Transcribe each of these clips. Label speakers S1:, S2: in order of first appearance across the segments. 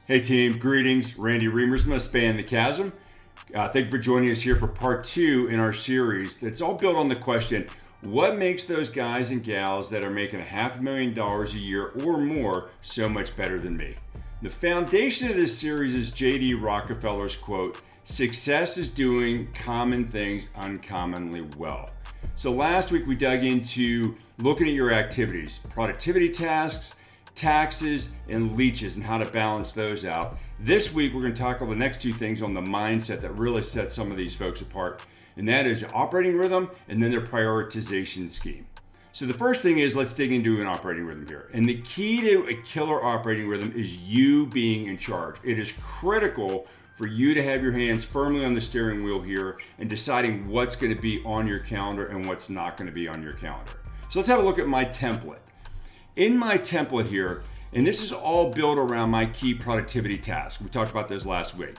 S1: Hey team, greetings. Randy Reamersma, Span the Chasm. Thank you for joining us here for part 2 in our series that's all built on the question, what makes those guys and gals that are making $500,000 a year or more so much better than me? The foundation of this series is J.D. Rockefeller's quote, success is doing common things uncommonly well. So last week we dug into looking at your activities, productivity tasks, taxes, and leeches, and how to balance those out. This week, we're going to tackle the next two things on the mindset that really set some of these folks apart, and that is operating rhythm and then their prioritization scheme. So the first thing is, let's dig into an operating rhythm here. And the key to a killer operating rhythm is you being in charge. It is critical for you to have your hands firmly on the steering wheel here and deciding what's going to be on your calendar and what's not going to be on your calendar. So let's have a look at my template. In my template here, and this is all built around my key productivity tasks. We talked about those last week.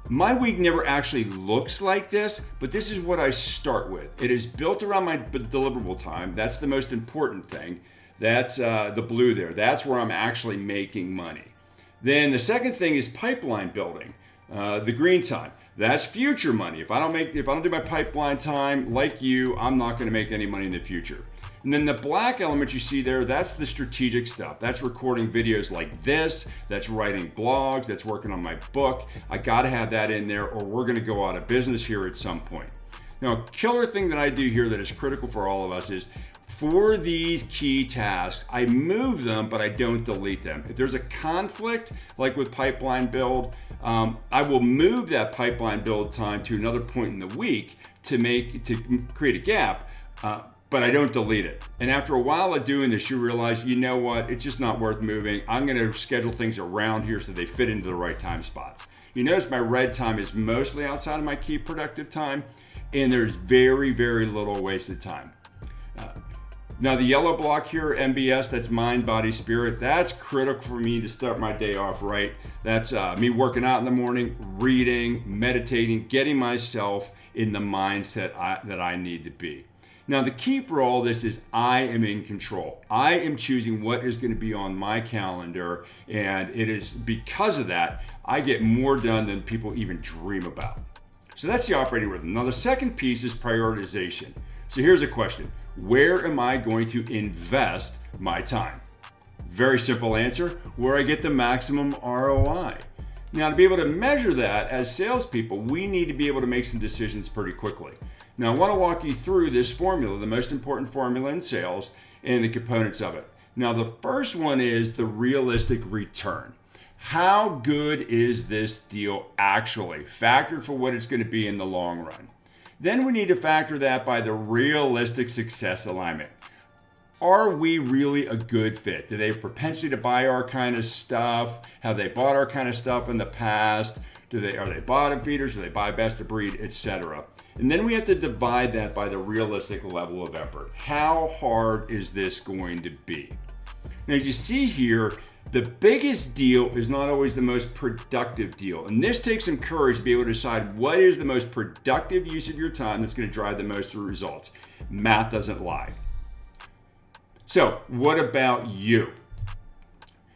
S1: My week never actually looks like this, but this is what I start with. It is built around my deliverable time. That's the most important thing. That's the blue there. That's where I'm actually making money. Then the second thing is pipeline building, the green time. That's future money. If I don't do my pipeline time like you, I'm not going to make any money in the future. And then the black element you see there, that's the strategic stuff. That's recording videos like this, that's writing blogs, that's working on my book. I gotta have that in there or we're gonna go out of business here at some point. Now, a killer thing that I do here that is critical for all of us is for these key tasks, I move them, but I don't delete them. If there's a conflict, like with pipeline build, I will move that pipeline build time to another point in the week to create a gap. But I don't delete it. And after a while of doing this, you realize, you know what, it's just not worth moving. I'm gonna schedule things around here so they fit into the right time spots. You notice my red time is mostly outside of my key productive time, and there's very, very little wasted time. Now the yellow block here, MBS, that's mind, body, spirit, that's critical for me to start my day off right. That's me working out in the morning, reading, meditating, getting myself in the mindset that I need to be. Now, the key for all this is I am in control. I am choosing what is going to be on my calendar, and it is because of that, I get more done than people even dream about. So that's the operating rhythm. Now, the second piece is prioritization. So here's a question. Where am I going to invest my time? Very simple answer, where I get the maximum ROI. Now, to be able to measure that as salespeople, we need to be able to make some decisions pretty quickly. Now, I want to walk you through this formula, the most important formula in sales, and the components of it. Now, the first one is the realistic return. How good is this deal actually, factored for what it's going to be in the long run? Then we need to factor that by the realistic success alignment. Are we really a good fit? Do they have propensity to buy our kind of stuff? Have they bought our kind of stuff in the past? Are they bottom feeders? Do they buy best of breed, etc.? And then we have to divide that by the realistic level of effort. How hard is this going to be? Now, as you see here, the biggest deal is not always the most productive deal. And this takes some courage to be able to decide what is the most productive use of your time that's going to drive the most results. Math doesn't lie. So, what about you?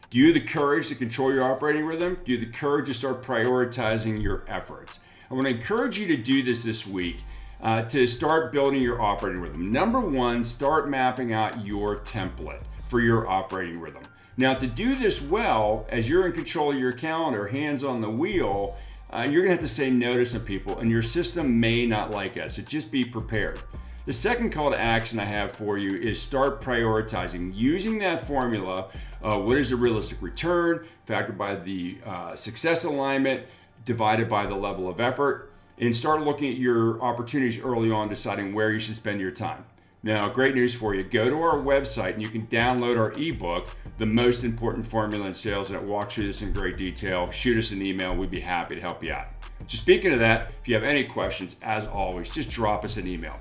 S1: Do you have the courage to control your operating rhythm? Do you have the courage to start prioritizing your efforts? I want to encourage you to do this week to start building your operating rhythm. Number one, start mapping out your template for your operating rhythm. Now, to do this well, as you're in control of your calendar, hands on the wheel, you're gonna have to say no to some people, and your system may not like it, so just be prepared. The second call to action I have for you is start prioritizing. Using that formula, what is the realistic return, factored by the success alignment, divided by the level of effort, and start looking at your opportunities early on, deciding where you should spend your time. Now, great news for you. Go to our website and you can download our ebook, The Most Important Formula in Sales, and it walks through this in great detail. Shoot us an email. We'd be happy to help you out. So speaking of that, if you have any questions, as always, just drop us an email.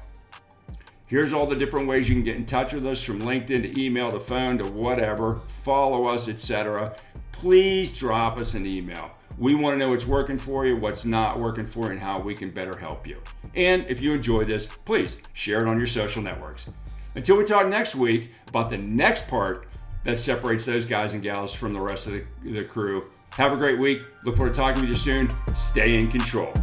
S1: Here's all the different ways you can get in touch with us, from LinkedIn to email to phone to whatever. Follow us, etc. Please drop us an email. We want to know what's working for you, what's not working for you, and how we can better help you. And if you enjoy this, please share it on your social networks. Until we talk next week about the next part that separates those guys and gals from the rest of the crew, Have a great week. Look forward to talking with you soon. Stay in control.